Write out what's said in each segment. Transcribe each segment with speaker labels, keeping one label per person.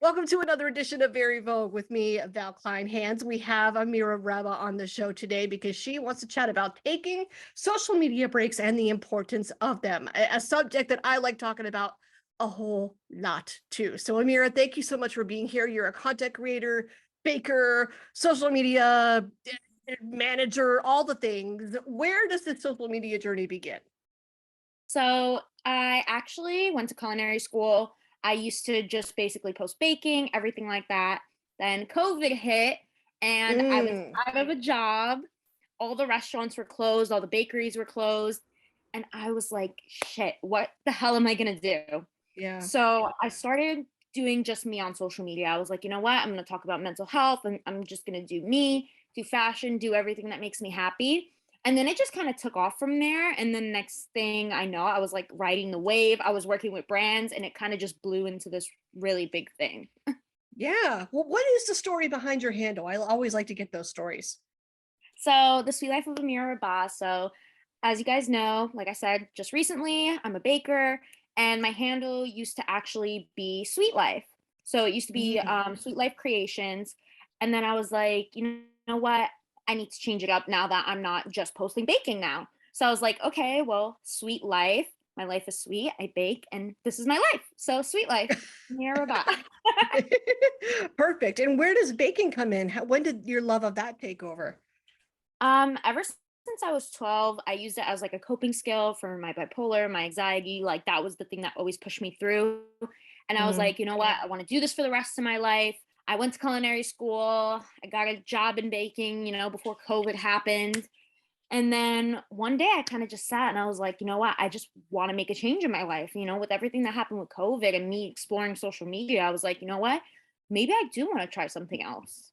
Speaker 1: Welcome to another edition of Very Vogue with me, Val Kleinhans. We have Amira Rabah on the show today because she wants to chat about taking social media breaks and the importance of them, a subject that I like talking about a whole lot too. So Amira, thank you so much for being here. You're a content creator, baker, social media manager, all the things. Where does the social media journey begin?
Speaker 2: So I actually went to culinary school. I used to just basically post baking, everything like that. Then COVID hit and I was
Speaker 1: Mm,
Speaker 2: out of a job. All the restaurants were closed, all the bakeries were closed. And I was like, shit, what the hell am I going to do?
Speaker 1: yeah.
Speaker 2: So I started doing just me on social media. I was like, you know what? I'm going to talk about mental health and I'm just going to do me, do fashion, do everything that makes me happy. And then it just kind of took off from there. And then next thing I know, I was like riding the wave. I was working with brands and it kind of just blew into this really big thing.
Speaker 1: Yeah. Well, what is the story behind your handle? I always like to get those stories.
Speaker 2: So the sweet life of Amira Rabah. So as you guys know, like I said, just recently, I'm a baker and my handle used to actually be Sweet Life. So it used to be
Speaker 1: Mm.
Speaker 2: Sweet Life Creations. And then I was like, you know what? I need to change it up now that I'm not just posting baking now. So I was like, okay, well, Sweet Life. My life is sweet. I bake and this is my life. So Sweet Life, Amira Rabah.
Speaker 1: Perfect. And where does baking come in? When did your love of that take over?
Speaker 2: Since I was 12, I used it as like a coping skill for my bipolar, my anxiety. Like that was the thing that always pushed me through. And I was
Speaker 1: Mm.
Speaker 2: like, you know what? I want to do this for the rest of my life. I went to culinary school. I got a job in baking, before COVID happened. And then one day I kind of just sat and I was like, you know what? I just want to make a change in my life. With everything that happened with COVID and me exploring social media, I was like, you know what? Maybe I do want to try something else.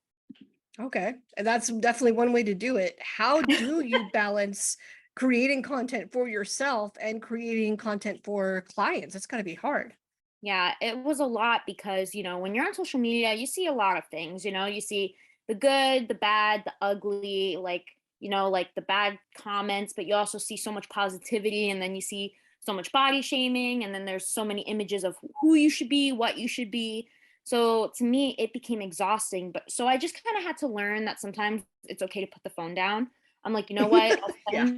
Speaker 1: Okay. And that's definitely one way to do it. How do you balance creating content for yourself and creating content for clients? It's got to be hard.
Speaker 2: Yeah, it was a lot because, when you're on social media, you see a lot of things, you see the good, the bad, the ugly, like the bad comments, but you also see so much positivity and then you see so much body shaming and then there's so many images of who you should be, what you should be. So to me, it became exhausting. But so I just kind of had to learn that sometimes it's okay to put the phone down. I'm like, you know what?
Speaker 1: Yeah.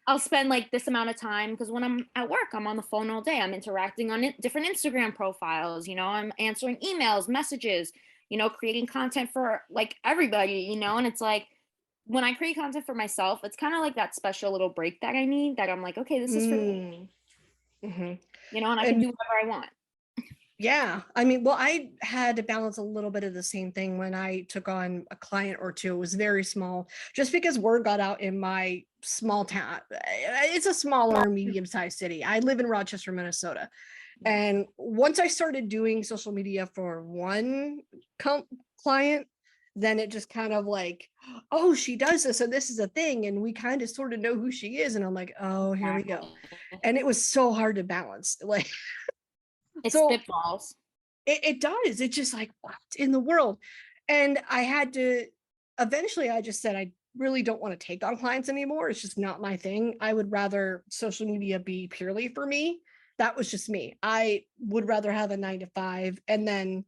Speaker 2: I'll spend like this amount of time because when I'm at work, I'm on the phone all day. I'm interacting on different Instagram profiles, I'm answering emails, messages, creating content for like everybody, and it's like when I create content for myself, it's kind of like that special little break that I need that I'm like, okay, this is for me,
Speaker 1: Mm. Hmm.
Speaker 2: and I can
Speaker 1: And
Speaker 2: do whatever I want.
Speaker 1: yeah, I mean, well, I had to balance a little bit of the same thing when I took on a client or two. It was very small, just because word got out in my small town. It's a smaller, medium-sized city. I live in Rochester, Minnesota. And once I started doing social media for one client, then it just kind of like, oh, she does this, so this is a thing. And we kind of sort of know who she is. And I'm like, oh, here we go.
Speaker 2: Exactly.
Speaker 1: And it was so hard to balance. Like,
Speaker 2: It
Speaker 1: so
Speaker 2: spitballs.
Speaker 1: it does. It's just like, what in the world? And I had to eventually, I just said, I really don't want to take on clients anymore. It's just not my thing. I would rather social media be purely for me. That was just me. I would rather have a 9 to 5 and then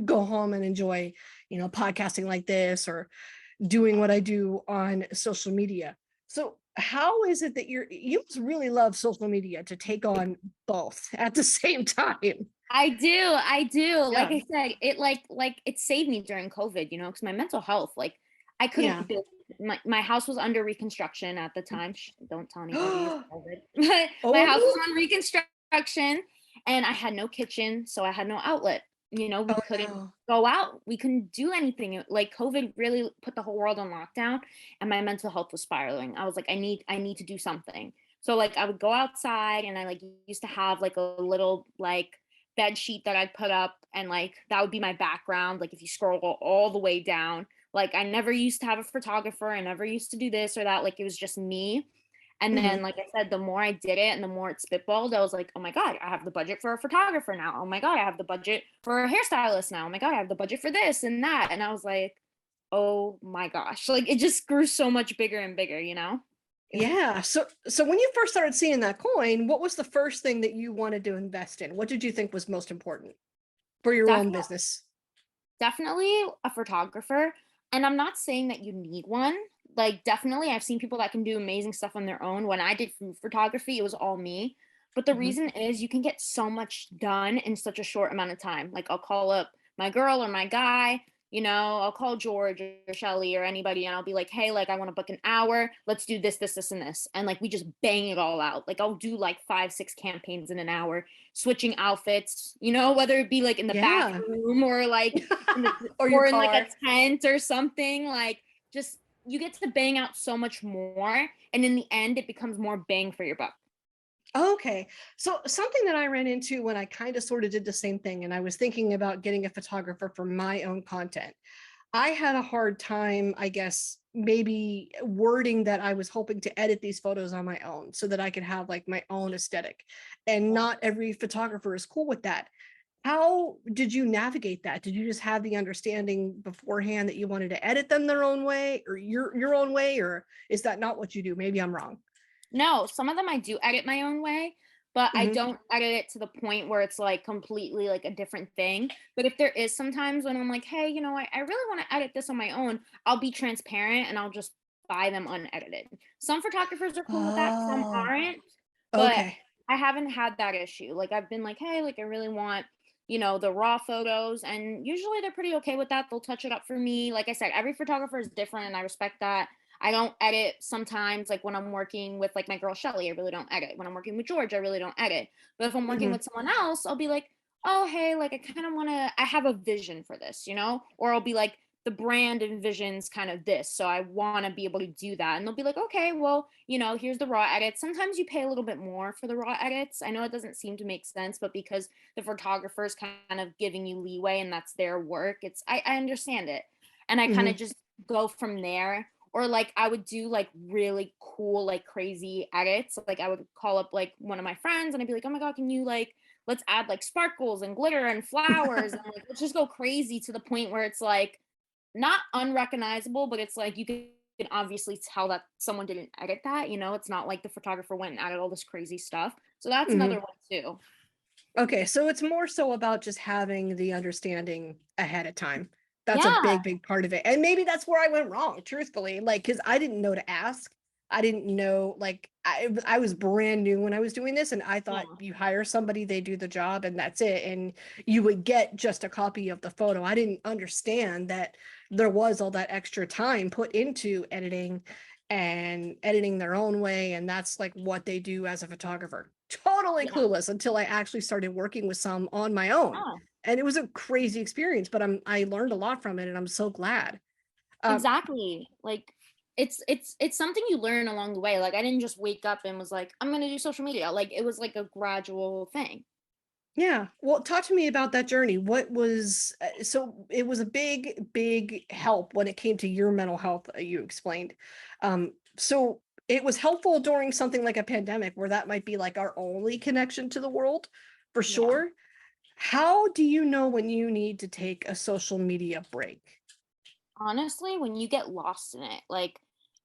Speaker 1: go home and enjoy, podcasting like this or doing what I do on social media. So how is it that you must really love social media to take on both at the same time?
Speaker 2: I do. Like
Speaker 1: Yeah.
Speaker 2: I said, it like it saved me during COVID, because my mental health, like I
Speaker 1: Yeah.
Speaker 2: couldn't build my house was under reconstruction at the time. Shh, don't tell anybody it's COVID. But my house was
Speaker 1: Oh,
Speaker 2: on reconstruction and I had no kitchen, so I had no outlet. We
Speaker 1: oh
Speaker 2: couldn't
Speaker 1: no.
Speaker 2: go out. We couldn't do anything. Like COVID really put the whole world on lockdown and my mental health was spiraling. I was like, I need to do something. So like I would go outside and I like used to have like a little like bed sheet that I'd put up and like that would be my background. Like if you scroll all the way down, like I never used to have a photographer. I never used to do this or that. Like it was just me. And
Speaker 1: Mhm.
Speaker 2: then, like I said, the more I did it and the more it spitballed, I was like, oh my God, I have the budget for a photographer now. Oh my God, I have the budget for a hairstylist now. Oh my God, I have the budget for this and that. And I was like, oh my gosh, like it just grew so much bigger and bigger.
Speaker 1: Yeah. So when you first started seeing that coin, what was the first thing that you wanted to invest in? What did you think was most important? for your own
Speaker 2: Definitely.
Speaker 1: business?
Speaker 2: Definitely a photographer, and I'm not saying that you need one. Like, definitely, I've seen people that can do amazing stuff on their own. When I did food photography, it was all me. But the
Speaker 1: Mhm.
Speaker 2: reason is you can get so much done in such a short amount of time. Like, I'll call up my girl or my guy, I'll call George or Shelly or anybody, and I'll be like, hey, like, I want to book an hour. Let's do this, this, this, and this. And like, we just bang it all out. Like, I'll do like 5, 6 campaigns in an hour, switching outfits, whether it be like in the
Speaker 1: Yeah.
Speaker 2: bathroom or like in the
Speaker 1: Or your
Speaker 2: or in like a
Speaker 1: car.
Speaker 2: tent or something, like, just you get to bang out so much more, and in the end it becomes more bang for your buck.
Speaker 1: Okay. So something that I ran into when I kind of sort of did the same thing, and I was thinking about getting a photographer for my own content. I had a hard time, I guess, maybe wording that I was hoping to edit these photos on my own so that I could have like my own aesthetic. And
Speaker 2: Yeah.
Speaker 1: not every photographer is cool with that. How did you navigate that? Did you just have the understanding beforehand that you wanted to edit them their own way or your own way, or is that not what you do? Maybe I'm wrong.
Speaker 2: No, some of them I do edit my own way, but I
Speaker 1: Hmm.
Speaker 2: don't edit it to the point where it's like completely like a different thing. But if there is sometimes when I'm like, hey, I really want to edit this on my own, I'll be transparent and I'll just buy them unedited. Some photographers are cool with that, some
Speaker 1: Oh,
Speaker 2: aren't, but
Speaker 1: okay.
Speaker 2: I haven't had that issue. Like, I've been like, hey, like, I really want, the raw photos. And usually they're pretty okay with that. They'll touch it up for me. Like I said, every photographer is different and I respect that. I don't edit sometimes, like when I'm working with like my girl Shelly, I really don't edit. When I'm working with George, I really don't edit. But if I'm working
Speaker 1: Hmm.
Speaker 2: with someone else, I'll be like, oh, hey, like, I kind of want to, I have a vision for this, or I'll be like, the brand envisions kind of this. So I want to be able to do that. And they'll be like, okay, well, here's the raw edits. Sometimes you pay a little bit more for the raw edits. I know it doesn't seem to make sense, but because the photographer is kind of giving you leeway and that's their work, I understand it. And I kind
Speaker 1: Hmm.
Speaker 2: of just go from there. Or like I would do like really cool, like crazy edits. Like I would call up like one of my friends and I'd be like, oh my God, can you like, let's add like sparkles and glitter and flowers and like let's just go crazy to the point where it's like not unrecognizable, but it's like you can obviously tell that someone didn't edit that. It's not like the photographer went and added all this crazy stuff. So that's another
Speaker 1: Hmm.
Speaker 2: one too.
Speaker 1: Okay, so it's more so about just having the understanding ahead of time. That's a
Speaker 2: Yeah.
Speaker 1: big, big part of it. And maybe that's where I went wrong, truthfully. Like, because I didn't know to ask. I didn't know, like, I was brand new when I was doing this, and I thought
Speaker 2: Yeah.
Speaker 1: you hire somebody, they do the job, and that's it. And you would get just a copy of the photo. I didn't understand that there was all that extra time put into editing and editing their own way. And that's like what they do as a photographer. Totally
Speaker 2: Yeah.
Speaker 1: clueless until I actually started working with some on my own.
Speaker 2: Yeah.
Speaker 1: And it was a crazy experience, but I learned a lot from it and I'm so glad. Um,
Speaker 2: Exactly. Like it's something you learn along the way. Like I didn't just wake up and was like, I'm gonna do social media. Like it was like a gradual thing.
Speaker 1: yeah. Well, talk to me about that journey. What was so it was a big, big help when it came to your mental health, you explained. So it was helpful during something like a pandemic where that might be like our only connection to the world, for
Speaker 2: Yeah.
Speaker 1: sure. How do you know when you need to take a social media break?
Speaker 2: Honestly, when you get lost in it, like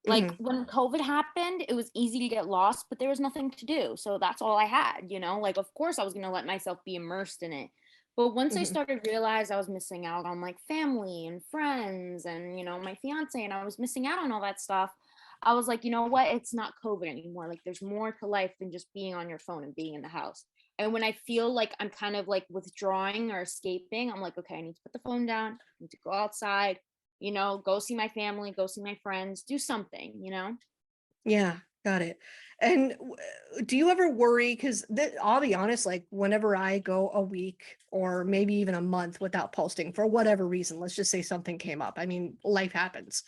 Speaker 1: Mhm.
Speaker 2: when COVID happened, it was easy to get lost, but there was nothing to do. So that's all I had. Like of course I was gonna let myself be immersed in it. But once I
Speaker 1: Mhm.
Speaker 2: started realize I was missing out on like family and friends and my fiance and I was missing out on all that stuff, I was like, you know what? It's not COVID anymore. Like there's more to life than just being on your phone and being in the house. And when I feel like I'm kind of like withdrawing or escaping, I'm like, okay, I need to put the phone down, I need to go outside, go see my family, go see my friends, do something.
Speaker 1: Yeah, got it. And do you ever worry? Because I'll be honest, like whenever I go a week or maybe even a month without posting for whatever reason, let's just say something came up. I mean, life happens.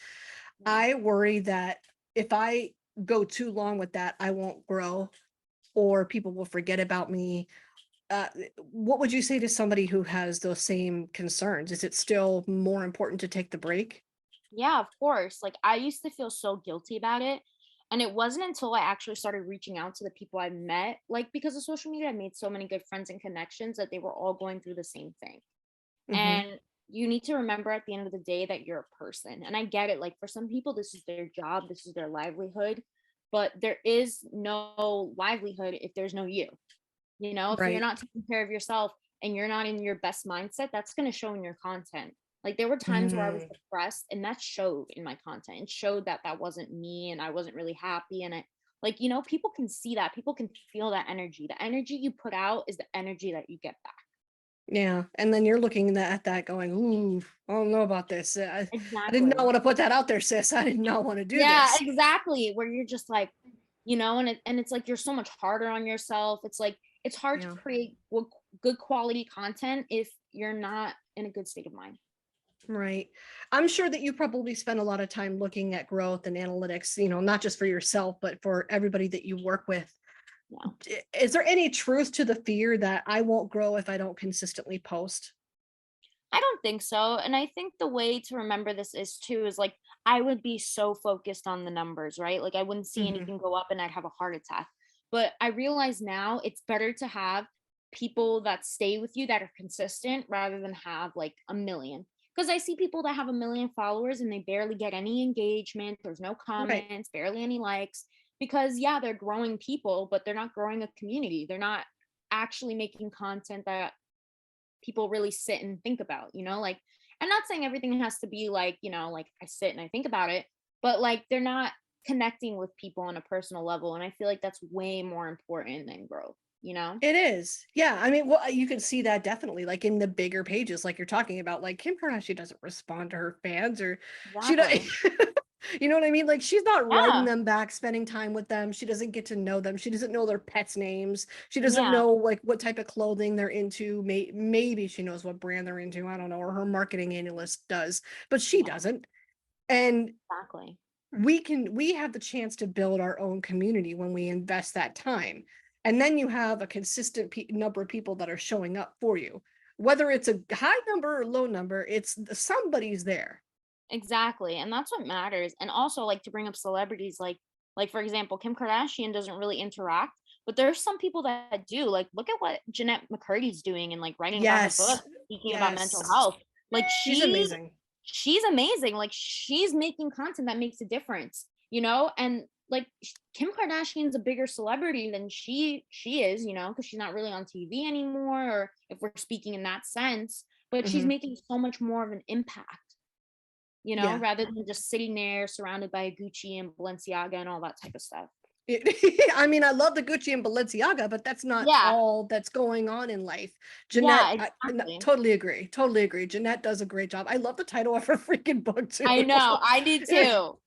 Speaker 2: Yeah.
Speaker 1: I worry that if I go too long with that, I won't grow or people will forget about me. What would you say to somebody who has those same concerns? Is it still more important to take the break?
Speaker 2: Yeah, of course. Like I used to feel so guilty about it. And it wasn't until I actually started reaching out to the people I met, like because of social media, I made so many good friends and connections that they were all going through the same thing.
Speaker 1: Hmm.
Speaker 2: And you need to remember at the end of the day that you're a person. And I get it. Like for some people, this is their job, this is their livelihood. But there is no livelihood if there's no you. If you're
Speaker 1: Right.
Speaker 2: not taking care of yourself, and you're not in your best mindset, that's going to show in your content. Like there were times where I was
Speaker 1: Mm,
Speaker 2: depressed and that showed in my content. It showed that that wasn't me and I wasn't really happy. And like, people can see that. People can feel that energy. The energy you put out is the energy that you get back.
Speaker 1: yeah, and then you're looking at that going, "Ooh, I don't know about this. I did not
Speaker 2: Exactly.
Speaker 1: want to put that out there, sis. I did not want to do
Speaker 2: Yeah,
Speaker 1: this."
Speaker 2: exactly. Where you're just like, and it's like you're so much harder on yourself. It's like it's hard to
Speaker 1: Yeah.
Speaker 2: create good quality content if you're not in a good state of mind.
Speaker 1: Right. I'm sure that you probably spend a lot of time looking at growth and analytics, not just for yourself, but for everybody that you work with.
Speaker 2: Yeah.
Speaker 1: Is there any truth to the fear that I won't grow if I don't consistently post?
Speaker 2: I don't think so. And I think the way to remember this is too is like I would be so focused on the numbers, right? Like I wouldn't see
Speaker 1: Hmm.
Speaker 2: anything go up and I'd have a heart attack. But I realize now it's better to have people that stay with you that are consistent rather than have like a million. Because I see people that have a million followers and they barely get any engagement, there's no
Speaker 1: Right.
Speaker 2: comments, barely any likes. Because yeah, they're growing people, but they're not growing a community. They're not actually making content that people really sit and think about, like I'm not saying everything has to be like, like I sit and I think about it, but like they're not connecting with people on a personal level. And I feel like that's way more important than growth.
Speaker 1: It is. Yeah. I mean, well, you can see that definitely like in the bigger pages, like you're talking about, like Kim Kardashian doesn't respond to her fans or she does.
Speaker 2: Exactly.
Speaker 1: You know what I mean? Like she's not writing
Speaker 2: Yeah.
Speaker 1: them back, spending time with them. She doesn't get to know them. She doesn't know their pets' names. She doesn't
Speaker 2: Yeah.
Speaker 1: know like what type of clothing they're into. Maybe she knows what brand they're into. I don't know, or her marketing analyst does, but she
Speaker 2: Yeah.
Speaker 1: doesn't. And
Speaker 2: Exactly.
Speaker 1: we have the chance to build our own community when we invest that time. And then you have a consistent number of people that are showing up for you. Whether it's a high number or low number, it's somebody's there.
Speaker 2: Exactly. And that's what matters. And also like to bring up celebrities like for example, Kim Kardashian doesn't really interact, but there's some people that do. Like look at what Jennette McCurdy's doing and like writing about her book,
Speaker 1: Yes.
Speaker 2: speaking about mental
Speaker 1: Yes.
Speaker 2: health. Like
Speaker 1: She's amazing.
Speaker 2: she's amazing. Like she's making content that makes a difference. And like Kim Kardashian's a bigger celebrity than she is, because she's not really on TV anymore, or if we're speaking in that sense, but she's
Speaker 1: Hmm.
Speaker 2: making so much more of an impact,
Speaker 1: Yeah.
Speaker 2: rather than just sitting there surrounded by Gucci and Balenciaga and all that type of stuff.
Speaker 1: I mean, I love the Gucci and Balenciaga, but that's not
Speaker 2: Yeah.
Speaker 1: all that's going on in life.
Speaker 2: Yeah,
Speaker 1: Jeanette, no,
Speaker 2: exactly.
Speaker 1: totally agree. Totally agree. Jeanette does a great job. I love the title of her freaking book too.
Speaker 2: I know. I do too.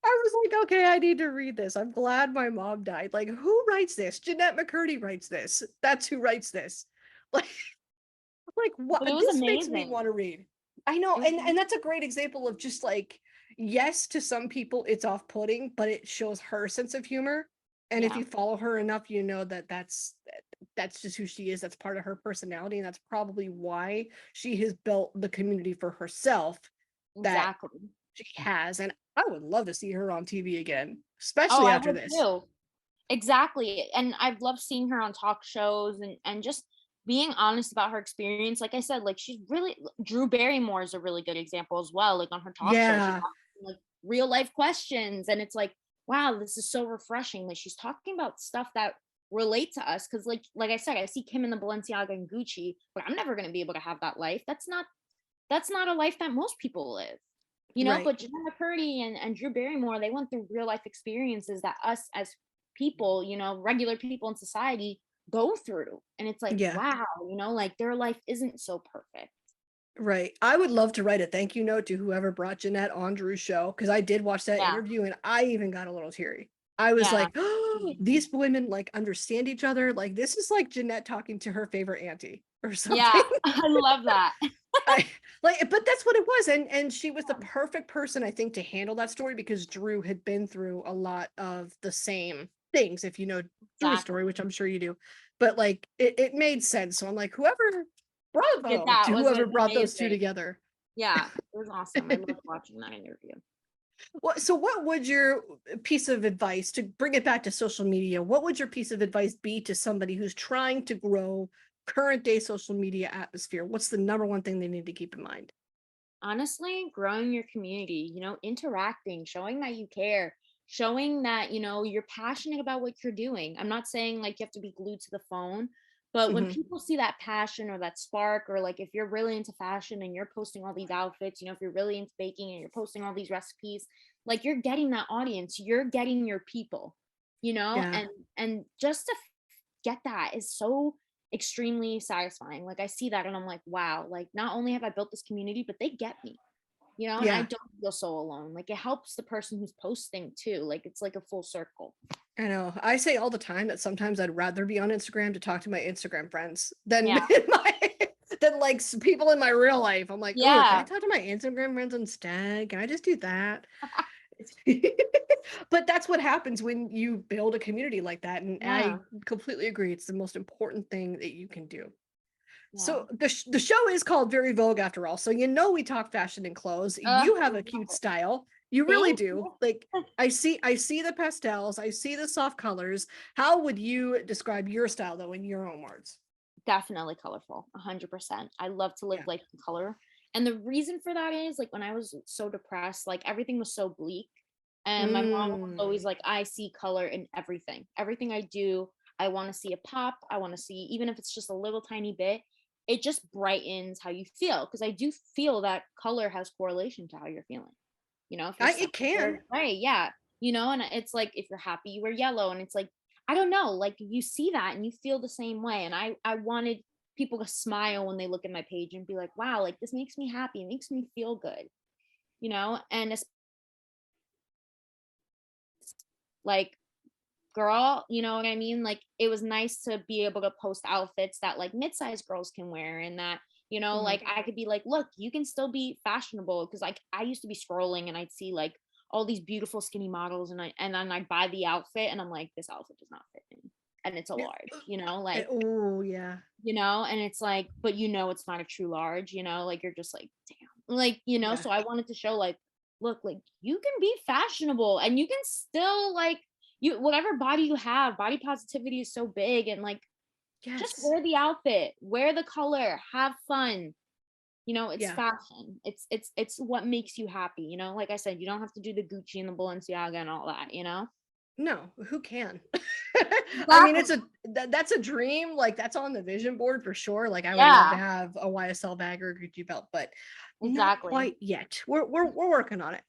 Speaker 1: I was like, okay, I need to read this. I'm glad my mom died. Like, who writes this? Jennette McCurdy writes this. That's who writes this. Like, like what?
Speaker 2: But it was
Speaker 1: This makes me
Speaker 2: amazing.
Speaker 1: want to read. I know,
Speaker 2: It was
Speaker 1: and that's a great example of just like, yes, to some people it's off-putting, but it shows her sense of humor. And if
Speaker 2: yeah,
Speaker 1: you follow her enough, you know that that's just who she is. That's part of her personality, and that's probably why she has built the community for herself that
Speaker 2: exactly.
Speaker 1: she has. And I would love to see her on TV again,
Speaker 2: Oh,
Speaker 1: especially
Speaker 2: I
Speaker 1: after
Speaker 2: would
Speaker 1: this.
Speaker 2: too. Exactly. And I've loved seeing her on talk shows and just being honest about her experience. Like I said, like she's really Drew Barrymore is a really good example as well. Like on her talk show, she's
Speaker 1: Yeah.
Speaker 2: asking like real life questions. And it's like, wow, this is so refreshing. Like she's talking about stuff that relate to us. Cause like I said, I see Kim in the Balenciaga and Gucci, but I'm never gonna be able to have that life. That's not a life that most people live.
Speaker 1: Right.
Speaker 2: But Jennette McCurdy and Drew Barrymore, they went through real life experiences that us as people, regular people in society go through. And it's like,
Speaker 1: Yeah.
Speaker 2: wow, like their life isn't so perfect.
Speaker 1: Right. I would love to write a thank you note to whoever brought Jeanette on Drew's show because I did watch that
Speaker 2: Yeah.
Speaker 1: interview and I even got a little teary. I was
Speaker 2: Yeah.
Speaker 1: like, oh, these women like understand each other. Like this is like Jeanette talking to her favorite auntie or something.
Speaker 2: Yeah. I love that.
Speaker 1: I like, but that's what it was. And she was the perfect person, I think, to handle that story because Drew had been through a lot of the same things, if you know Drew's story, which
Speaker 2: Exactly.
Speaker 1: I'm sure you do. But like it made sense. So I'm like, whoever
Speaker 2: Yeah,
Speaker 1: bravo
Speaker 2: that
Speaker 1: to
Speaker 2: was
Speaker 1: whoever brought those two
Speaker 2: amazing.
Speaker 1: together.
Speaker 2: Yeah. It was awesome. I loved watching that interview.
Speaker 1: So what would your piece of advice to bring it back to social media? What would your piece of advice be to somebody who's trying to grow current day social media atmosphere? What's the number one thing they need to keep in mind?
Speaker 2: Honestly, growing your community, interacting, showing that you care, showing that, you're passionate about what you're doing. I'm not saying like you have to be glued to the phone, But when
Speaker 1: Mhm.
Speaker 2: people see that passion or that spark, or like if you're really into fashion and you're posting all these outfits, if you're really into baking and you're posting all these recipes, like you're getting that audience, you're getting your people,
Speaker 1: Yeah.
Speaker 2: and just to get that is so extremely satisfying. Like I see that and I'm like, wow, like not only have I built this community, but they get me, and I
Speaker 1: Yeah.
Speaker 2: don't feel so alone. Like it helps the person who's posting too. Like it's like a full circle.
Speaker 1: I know. I say all the time that sometimes I'd rather be on Instagram to talk to my Instagram friends than
Speaker 2: Yeah.
Speaker 1: my than like people in my real life. I'm like, oh, can I
Speaker 2: Yeah.
Speaker 1: talk to my Instagram friends instead? Can I just do that? But that's what happens when you build a community like that. And I
Speaker 2: Yeah.
Speaker 1: completely agree. It's the most important thing that you can do.
Speaker 2: Yeah.
Speaker 1: So the show is called Very Vogue after all. So we talk fashion and clothes. You have a cute style. You really
Speaker 2: Thank
Speaker 1: do.
Speaker 2: you.
Speaker 1: Like I see the pastels, I see the soft colors. How would you describe your style though in your own words?
Speaker 2: Definitely colorful, 100%. I love to live
Speaker 1: Yeah.
Speaker 2: life in color. And the reason for that is like when I was so depressed, like everything was so bleak. And my mom was always
Speaker 1: Mm.
Speaker 2: like, I see color in everything. Everything I do, I want to see a pop. I want to see, even if it's just a little tiny bit, it just brightens how you feel. Cause I do feel that color has correlation to how you're feeling. If you're
Speaker 1: I
Speaker 2: sad,
Speaker 1: it can.
Speaker 2: right, yeah. And it's like if you're happy, you wear yellow, and it's like I don't know, like you see that and you feel the same way. And I wanted people to smile when they look at my page and be like, wow, like this makes me happy, it makes me feel good, and it's like girl, you know what I mean? Like it was nice to be able to post outfits that like mid-sized girls can wear, and that
Speaker 1: Mhm.
Speaker 2: like I could be like, look, you can still be fashionable, because like I used to be scrolling and I'd see like all these beautiful skinny models, and then I'd buy the outfit and I'm like, this outfit does not fit me, and it's a
Speaker 1: Yeah.
Speaker 2: large, like
Speaker 1: Oh yeah.
Speaker 2: and it's like, but it's not a true large, like you're just like, damn, like
Speaker 1: Yeah.
Speaker 2: so I wanted to show like, look, like you can be fashionable and you can still like, you whatever body you have, body positivity is so big, and like just
Speaker 1: Yes.
Speaker 2: wear the outfit, wear the color, have fun. It's
Speaker 1: Yeah.
Speaker 2: fashion. It's what makes you happy. Like I said, you don't have to do the Gucci and the Balenciaga and all that.
Speaker 1: No, who can? I mean,
Speaker 2: Exactly.
Speaker 1: that's a dream. Like that's on the vision board for sure. Like I would love to
Speaker 2: Yeah,
Speaker 1: have a YSL bag or a Gucci belt, but not
Speaker 2: exactly.
Speaker 1: quite yet. We're working on it.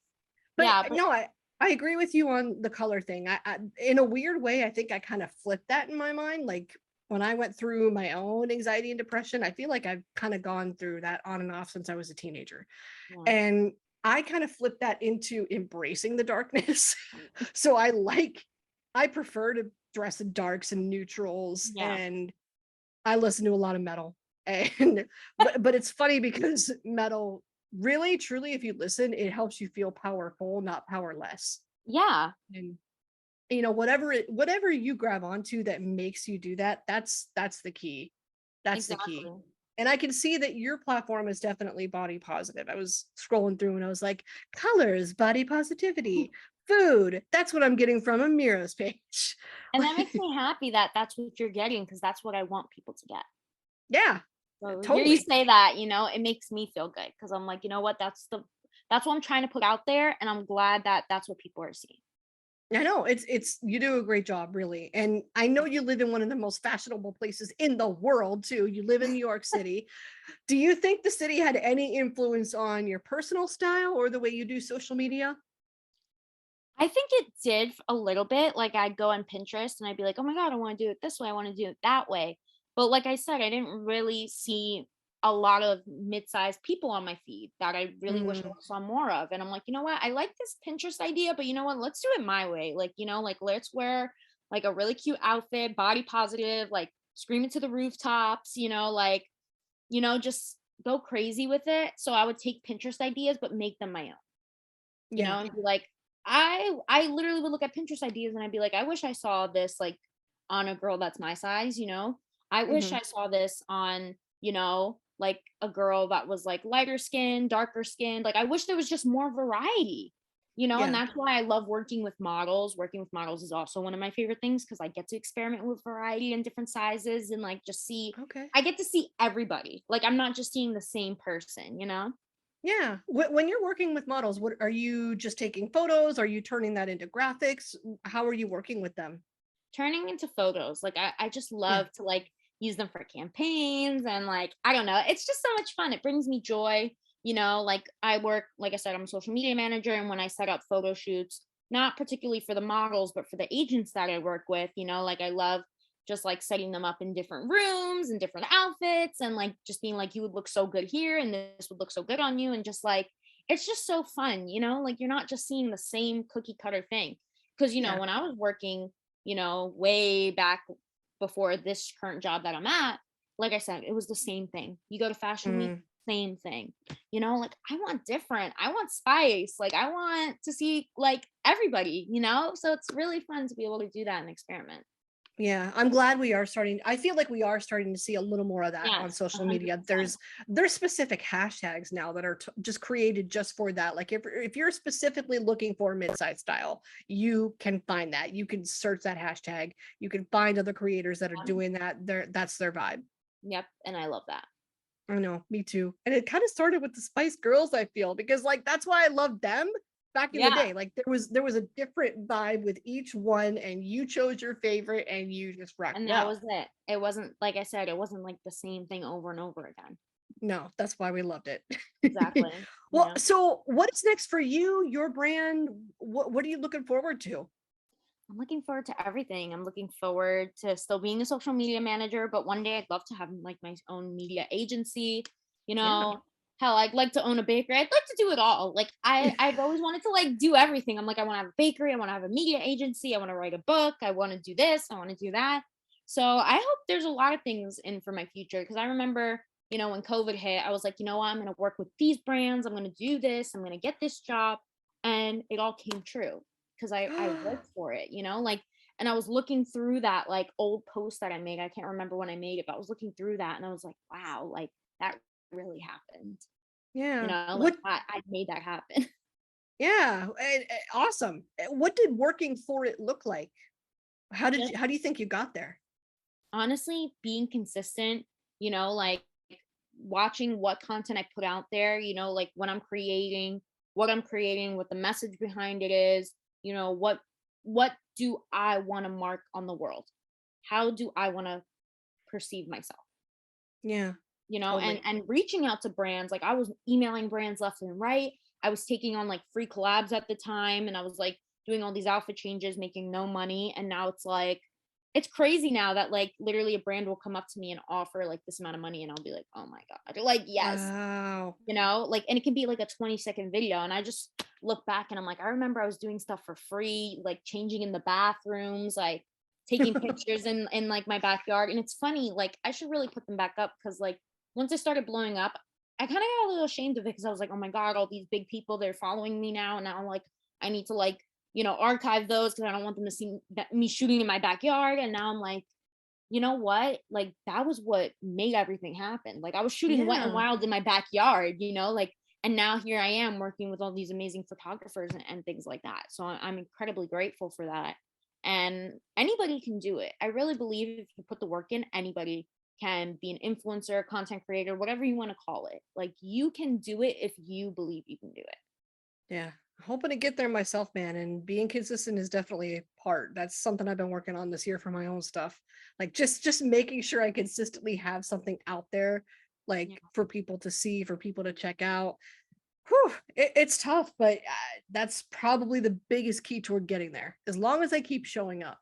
Speaker 1: But
Speaker 2: Yeah, but
Speaker 1: no, I agree with you on the color thing. I in a weird way, I think I kind of flipped that in my mind. Like when I went through my own anxiety and depression, I feel like I've kind of gone through that on and off since I was a teenager.
Speaker 2: yeah.
Speaker 1: And I kind of flipped that into embracing the darkness. So I prefer to dress in darks and neutrals,
Speaker 2: Yeah.
Speaker 1: and I listen to a lot of metal. And but it's funny because metal really truly, if you listen, it helps you feel powerful, not powerless.
Speaker 2: Yeah,
Speaker 1: And whatever you grab onto that makes you do that, that's the key. That's the key.
Speaker 2: exactly.
Speaker 1: And I can see that your platform is definitely body positive. I was scrolling through and I was like, colors, body positivity, food. That's what I'm getting from Amira's page.
Speaker 2: And that makes
Speaker 1: Like,
Speaker 2: me happy that that's what you're getting, because that's what I want people to get.
Speaker 1: yeah,
Speaker 2: So hear you
Speaker 1: totally.
Speaker 2: say that, it makes me feel good, because I'm like, you know what, that's what I'm trying to put out there, and I'm glad that that's what people are seeing.
Speaker 1: I know it's you do a great job, really. And I know you live in one of the most fashionable places in the world too. You live in New York City. Do you think the city had any influence on your personal style or the way you do social media?
Speaker 2: I think it did a little bit. Like I'd go on Pinterest and I'd be like, "Oh my god, I want to do it this way. I want to do it that way." But like I said, I didn't really see a lot of mid-sized people on my feed that I really wish I
Speaker 1: Mm,
Speaker 2: saw more of. And I'm like, you know what? I like this Pinterest idea, but you know what? Let's do it my way. Like, like let's wear like a really cute outfit, body positive, like scream it to the rooftops, just go crazy with it. So I would take Pinterest ideas but make them my own,
Speaker 1: yeah.
Speaker 2: and be like, I literally would look at Pinterest ideas and I'd be like, I wish I saw this like on a girl that's my size. I wish
Speaker 1: Hmm.
Speaker 2: I saw this on, like a girl that was like lighter skin, darker skin. Like I wish there was just more variety. And
Speaker 1: Yeah.
Speaker 2: that's why I love working with models. Working with models is also one of my favorite things, because I get to experiment with variety and different sizes, and like just see,
Speaker 1: Okay.
Speaker 2: I get to see everybody. Like I'm not just seeing the same person.
Speaker 1: Yeah. When you're working with models, what are you just taking photos? Are you turning that into graphics? How are you working with them?
Speaker 2: Turning into photos. Like I just
Speaker 1: Yeah.
Speaker 2: love to like, use them for campaigns and like, I don't know, it's just so much fun. It brings me joy. Like I work, like I said, I'm a social media manager. And when I set up photo shoots, not particularly for the models, but for the agents that I work with, like I love just like setting them up in different rooms and different outfits and like just being like, you would look so good here and this would look so good on you. And just like, it's just so fun, like you're not just seeing the same cookie cutter thing. Cause,
Speaker 1: Yeah.
Speaker 2: when I was working, way back before this current job that I'm at, like I said, it was the same thing. You go to fashion week,
Speaker 1: Mm.
Speaker 2: same thing. Like I want different. I want spice. Like I want to see like everybody, So it's really fun to be able to do that and experiment.
Speaker 1: Yeah, I'm glad we are starting. I feel like we are starting to see a little more of that on
Speaker 2: Yes,
Speaker 1: social media.
Speaker 2: 100%.
Speaker 1: There's specific hashtags now that are just created just for that. Like if you're specifically looking for mid-size style, you can find that. You can search that hashtag. You can find other creators that are doing that. That's their vibe.
Speaker 2: Yep, and I love that.
Speaker 1: I know, me too. And it kind of started with the Spice Girls, I feel, because like that's why I loved them back in the
Speaker 2: Yeah,
Speaker 1: day. Like there was a different vibe with each one, and you chose your favorite and you just rocked
Speaker 2: and
Speaker 1: it
Speaker 2: that
Speaker 1: out.
Speaker 2: was it. It wasn't, like I said, it wasn't like the same thing over and over again.
Speaker 1: No, that's why we loved it.
Speaker 2: Exactly.
Speaker 1: Well, so what is next for you, your brand? What are you looking forward to?
Speaker 2: I'm looking forward to everything. I'm looking forward to still being a social media manager, but one day I'd love to have like my own media agency. You
Speaker 1: Yeah.
Speaker 2: know, hell, I'd like to own a bakery. I'd like to do it all. Like I've always wanted to like do everything. I'm like, I want to have a bakery. I want to have a media agency. I want to write a book. I want to do this. I want to do that. So I hope there's a lot of things in for my future because I remember, when COVID hit, I was like, you know what? I'm going to work with these brands. I'm going to do this. I'm going to get this job. And it all came true because I worked for it, like, and I was looking through that like old post that I made. I can't remember when I made it, but I was looking through that and I was like, wow, like that really happened.
Speaker 1: Yeah.
Speaker 2: Like I made that happen.
Speaker 1: Yeah, awesome. What did working for it look like?
Speaker 2: Just
Speaker 1: How do you think you got there?
Speaker 2: honestly being consistent, like watching what content I put out there, like when I'm creating, what I'm creating, what the message behind it is, what do I want to mark on the world? How do I want to perceive myself?
Speaker 1: Yeah,
Speaker 2: And
Speaker 1: totally.
Speaker 2: reaching out to brands, like I was emailing brands left and right. I was taking on like free collabs at the time and I was like doing all these outfit changes, making no money. And now it's like it's crazy now that like literally a brand will come up to me and offer like this amount of money and I'll be like, oh my God. Like, yes,
Speaker 1: Wow.
Speaker 2: like, and it can be like a 20-second video. And I just look back and I'm like, I remember I was doing stuff for free, like changing in the bathrooms, like taking pictures in like my backyard. And it's funny, like I should really put them back up because like once it started blowing up, I kind of got a little ashamed of it because I was like, oh my God, all these big people, they're following me now. And now I'm like, I need to like, archive those because I don't want them to see me shooting in my backyard. And now I'm like, you know what? Like that was what made everything happen. Like I was shooting Wet and
Speaker 1: Yeah.
Speaker 2: Wild in my backyard, like, and now here I am working with all these amazing photographers and things like that. So I'm incredibly grateful for that. And anybody can do it. I really believe if you put the work in, anybody can be an influencer, content creator, whatever you want to call it. Like you can do it if you believe you can do it.
Speaker 1: Yeah. Hoping to get there myself, man. And being consistent is definitely a part. That's something I've been working on this year for my own stuff. Like just making sure I consistently have something out there,
Speaker 2: Yeah.
Speaker 1: like for people to see, for people to check out. Whew, it's tough, but that's probably the biggest key toward getting there. As long as I keep showing up.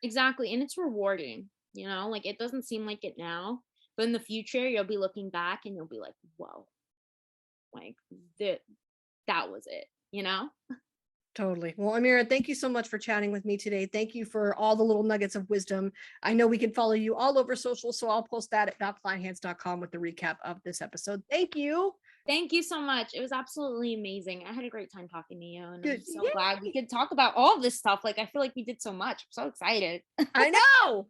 Speaker 2: Exactly. And it's rewarding, like it doesn't seem like it now, but in the future, you'll be looking back and you'll be like, whoa, like that was it.
Speaker 1: Totally. Well, Amira, thank you so much for chatting with me today. Thank you for all the little nuggets of wisdom. I know we can follow you all over social, so I'll post that at valkleinhans.com with the recap of this episode. Thank you.
Speaker 2: Thank you so much. It was absolutely amazing. I had a great time talking to you, and I'm
Speaker 1: Good.
Speaker 2: so glad we
Speaker 1: Yay.
Speaker 2: could talk about all this stuff. Like, I feel like we did so much. I'm so excited.
Speaker 1: I know.